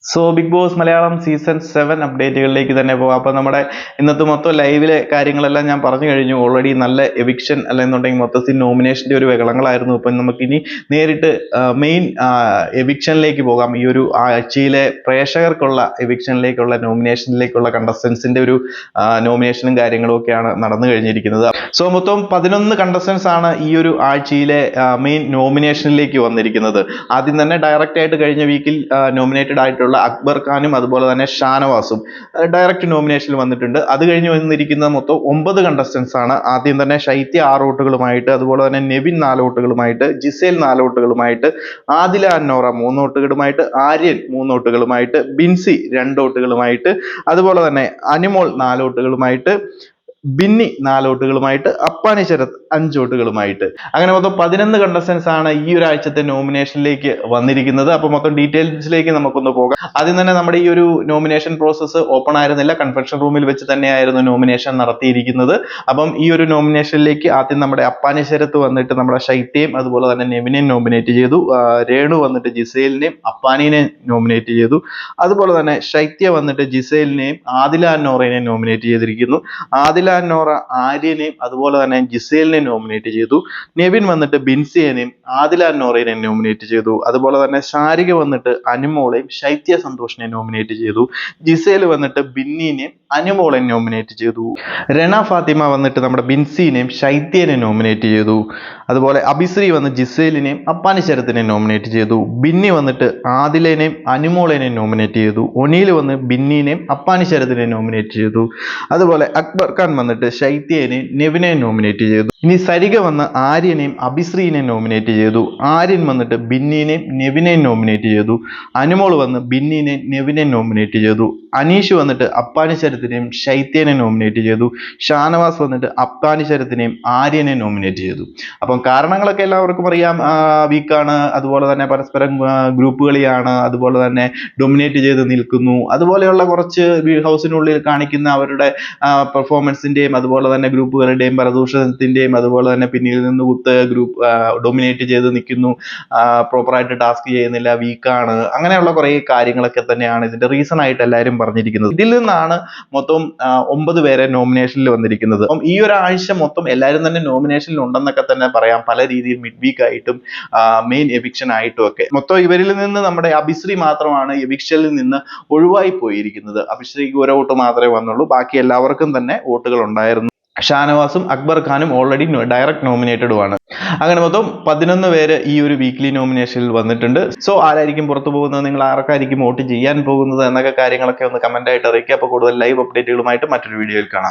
So Bigg Boss Malayalam season 7 അപ്ഡേറ്റുകളിലേക്ക് തന്നെ പോകാം. അപ്പോൾ നമ്മുടെ ഇന്നത്തെ മൊത്തം ലൈവിലെ കാര്യങ്ങളെല്ലാം ഞാൻ പറഞ്ഞു കഴിഞ്ഞു. ഓൾറെഡി നല്ല എവിക്ഷൻ അല്ലെന്നുണ്ടെങ്കിൽ മൊത്തത്തിൽ നോമിനേഷൻ്റെ ഒരു ബഹളങ്ങളായിരുന്നു. അപ്പം നമുക്കിനി നേരിട്ട് മെയിൻ എവിക്ഷനിലേക്ക് പോകാം. ഈ ഒരു ആഴ്ചയിലെ പ്രേക്ഷകർക്കുള്ള എവിക്ഷനിലേക്കുള്ള നോമിനേഷനിലേക്കുള്ള കണ്ടസ്റ്റൻസിൻ്റെ ഒരു നോമിനേഷനും കാര്യങ്ങളും ഒക്കെയാണ് നടന്നു കഴിഞ്ഞിരിക്കുന്നത്. സോ മൊത്തം 11 കണ്ടസ്റ്റൻസ് ആണ് ഈ ഒരു ആഴ്ചയിലെ മെയിൻ നോമിനേഷനിലേക്ക് വന്നിരിക്കുന്നത്. ആദ്യം തന്നെ ഡയറക്റ്റ് ആയിട്ട് കഴിഞ്ഞ വീക്കിൽ നോമിനേറ്റഡ് ആയിട്ടുള്ള അക്ബർ ഖാനും അതുപോലെ തന്നെ ഷാനവാസും ഡയറക്റ്റ് നോമിനേഷനിൽ വന്നിട്ടുണ്ട്. അത് കഴിഞ്ഞ് വന്നിരിക്കുന്ന മൊത്തം 9 കണ്ടസ്റ്റൻസ് ആണ്. ആദ്യം തന്നെ ശൈത്യ 6 വോട്ടുകളുമായിട്ട്, അതുപോലെ തന്നെ നെവിൻ 4 വോട്ടുകളുമായിട്ട്, ജിസേൽ 4 വോട്ടുകളുമായിട്ട്, ആദില അന്നോറ 3 വോട്ടുകളുമായിട്ട്, ആര്യൻ 3 വോട്ടുകളുമായിട്ട്, ബിൻസി 2 വോട്ടുകളുമായിട്ട്, അതുപോലെ തന്നെ അനിമോൾ 4 വോട്ടുകളുമായിട്ട്, ബിന്നി 4 വോട്ടുകളുമായിട്ട്, അപ്പാനി ശരത് 5 വോട്ടുകളുമായിട്ട്, അങ്ങനെ മൊത്തം 11 കണ്ടസ്റ്റൻസ് ആണ് ഈ ഒരാഴ്ചത്തെ നോമിനേഷനിലേക്ക് വന്നിരിക്കുന്നത്. അപ്പൊ മൊത്തം ഡീറ്റെയിൽസിലേക്ക് നമുക്കൊന്ന് പോകാം. ആദ്യം തന്നെ നമ്മുടെ ഈ ഒരു നോമിനേഷൻ പ്രോസസ്സ് ഓപ്പൺ ആയിരുന്നില്ല, കൺവെൻഷൻ റൂമിൽ വെച്ച് തന്നെയായിരുന്നു നോമിനേഷൻ നടത്തിയിരിക്കുന്നത്. അപ്പം ഈ ഒരു നോമിനേഷനിലേക്ക് ആദ്യം നമ്മുടെ അപ്പാനി ശരത്ത് വന്നിട്ട് നമ്മുടെ ശൈത്യയും അതുപോലെ തന്നെ നെവിനെയും നോമിനേറ്റ് ചെയ്തു. രേണു വന്നിട്ട് ജിസേലിനെയും അപ്പാനിനെ നോമിനേറ്റ് ചെയ്തു. അതുപോലെ തന്നെ ശൈത്യ വന്നിട്ട് ജിസേലിനെയും ആദില അന്നോറയെയും നോമിനേറ്റ് ചെയ്തിരിക്കുന്നു. ആദില അന്നോറ ആര്യനെയും അതുപോലെ തന്നെ ജിസേലിനെയും നോമിനേറ്റ് ചെയ്തു. നെവിൻ വന്നിട്ട് ബിൻസിയെയും ആദില അന്നോറയെയും നോമിനേറ്റ് ചെയ്തു. അതുപോലെ തന്നെ ശാരിക വന്നിട്ട് അനിമോളെയും ശൈത്യ സന്തോഷിനെയും നോമിനേറ്റ് ചെയ്തു. ജിസേൽ വന്നിട്ട് ബിന്നിനെയും അനിമോളെയും നോമിനേറ്റ് ചെയ്തു. രണ ഫാത്തിമ വന്നിട്ട് നമ്മുടെ ബിൻസിനെയും ശൈത്യനെയും നോമിനേറ്റ് ചെയ്തു. അതുപോലെ അഭിശ്രീ വന്ന് ജിസേലിനെയും അപ്പാനി ശരത്തിനെയും നോമിനേറ്റ് ചെയ്തു. ബിന്നി വന്നിട്ട് ആദിലേനെയും അനിമോളേനെയും നോമിനേറ്റ് ചെയ്തു. ഒനീൽ വന്ന് ബിന്നിനെയും അപ്പാനി ശരത്തിനെയും നോമിനേറ്റ് ചെയ്തു. അതുപോലെ അക്ബർ ഖാൻ വന്നിട്ട് ശൈത്യനെയും നെവിനെയും നോമിനേറ്റ് ചെയ്തു. ഇനി സരിക വന്ന് ആര്യനെയും അഭിശ്രീനെയും നോമിനേറ്റ് ചെയ്തു. ആര്യൻ വന്നിട്ട് ബിന്നിനെയും നെവിനെയും നോമിനേറ്റ് ചെയ്തു. അനിമോൾ വന്ന് ബിന്നിനെയും നെവിനെയും നോമിനേറ്റ് ചെയ്തു. അനീഷ് വന്നിട്ട് അപ്പാനി ശരത്തിനെയും ശൈത്യനെയും നോമിനേറ്റ് ചെയ്തു. ഷാനവാസ് വന്നിട്ട് അപ്പാനി ശരത്തിനെയും ആര്യനെയും നോമിനേറ്റ് ചെയ്തു. അപ്പം കാരണങ്ങളൊക്കെ എല്ലാവർക്കും അറിയാം. വീക്കാണ്, അതുപോലെ തന്നെ പരസ്പരം ഗ്രൂപ്പ് കളിയാണ്, അതുപോലെ തന്നെ ഡൊമിനേറ്റ് ചെയ്ത് നിൽക്കുന്നു, അതുപോലെയുള്ള കുറച്ച് ഹൗസിനുള്ളിൽ കാണിക്കുന്ന അവരുടെ പെർഫോമൻസിന്റെയും അതുപോലെ തന്നെ ഗ്രൂപ്പുകളുടെയും പരദൂഷണത്തിന്റെയും അതുപോലെ തന്നെ പിന്നിൽ നിന്ന് കുത്ത് ഗ്രൂപ്പ് ഡൊമിനേറ്റ് ചെയ്ത് നിൽക്കുന്നു, പ്രോപ്പറായിട്ട് ടാസ്ക് ചെയ്യുന്നില്ല, വീക്കാണ്, അങ്ങനെയുള്ള കുറേ കാര്യങ്ങളൊക്കെ തന്നെയാണ് ഇതിന്റെ റീസൺ ആയിട്ട് എല്ലാവരും പറഞ്ഞിരിക്കുന്നത്. ഇതിൽ നിന്നാണ് മൊത്തം 9 പേരെ നോമിനേഷനിൽ വന്നിരിക്കുന്നത്. അപ്പം ഈ ഒരാഴ്ച മൊത്തം എല്ലാവരും തന്നെ നോമിനേഷനിൽ ഉണ്ടെന്നൊക്കെ തന്നെ പറയാം. പല രീതിയിൽ മിഡ് വീക്ക് ആയിട്ടും മെയിൻ എവിക്ഷൻ ആയിട്ടും ഒക്കെ. മൊത്തം ഇവരിൽ നിന്ന് നമ്മുടെ അഭിശ്രീ മാത്രമാണ് എവിക്ഷനിൽ നിന്ന് ഒഴിവായി പോയിരിക്കുന്നത്. അഭിശ്രീക്ക് 1 വോട്ട് മാത്രമേ വന്നുള്ളൂ. ബാക്കി എല്ലാവർക്കും തന്നെ വോട്ടുകൾ ഉണ്ടായിരുന്നു. ഷാനവാസും അക്ബർ ഖാനും ഓൾറെഡി ഡയറക്റ്റ് നോമിനേറ്റഡുമാണ്. അങ്ങനെ മൊത്തം 11 പേര് ഈ ഒരു വീക്ക്ലി നോമിനേഷനിൽ വന്നിട്ടുണ്ട്. സോ ആരായിരിക്കും പുറത്തു പോകുന്നത്, നിങ്ങൾ ആർക്കായിരിക്കും വോട്ട് ചെയ്യാൻ പോകുന്നത് എന്നൊക്കെ കാര്യങ്ങളൊക്കെ ഒന്ന് കമന്റ് ആയിട്ട് അറിയിക്കുക. അപ്പോൾ കൂടുതൽ ലൈവ് അപ്ഡേറ്റുകളുമായിട്ട് മറ്റൊരു വീഡിയോയിൽ കാണാം.